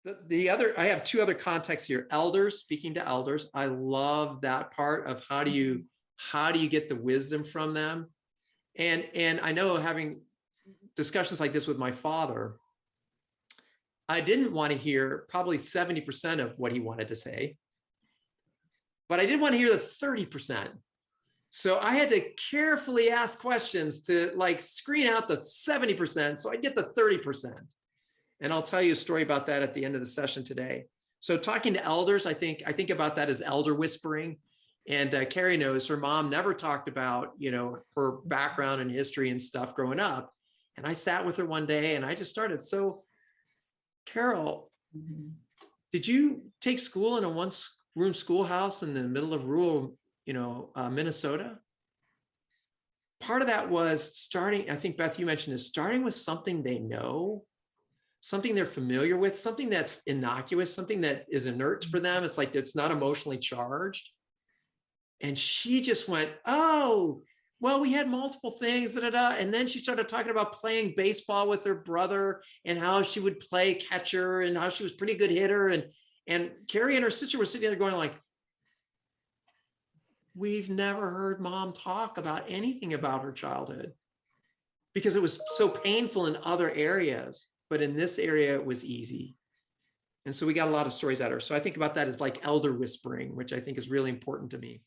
I have two other contexts here. Elders, speaking to elders. I love that part of how do you get the wisdom from them? And I know, having discussions like this with my father, I didn't want to hear probably 70% of what he wanted to say, but I did want to hear the 30%. So I had to carefully ask questions to like screen out the 70% so I get the 30%. And I'll tell you a story about that at the end of the session today. So talking to elders, I think about that as elder whispering. And Carrie knows her mom never talked about, her background and history and stuff growing up. And I sat with her one day and I just started. So Carol, did you take school in a one-room schoolhouse in the middle of rural, Minnesota? Part of that was starting, I think Beth, you mentioned, is starting with something they know, something they're familiar with, something that's innocuous, something that is inert for them. It's like, it's not emotionally charged. And she just went, oh, well, we had multiple things, da, da, da. And then she started talking about playing baseball with her brother and how she would play catcher and how she was a pretty good hitter. And Carrie and her sister were sitting there going like, we've never heard mom talk about anything about her childhood because it was so painful in other areas, but in this area, it was easy. And so we got a lot of stories out of her. So I think about that as like elder whispering, which I think is really important to me.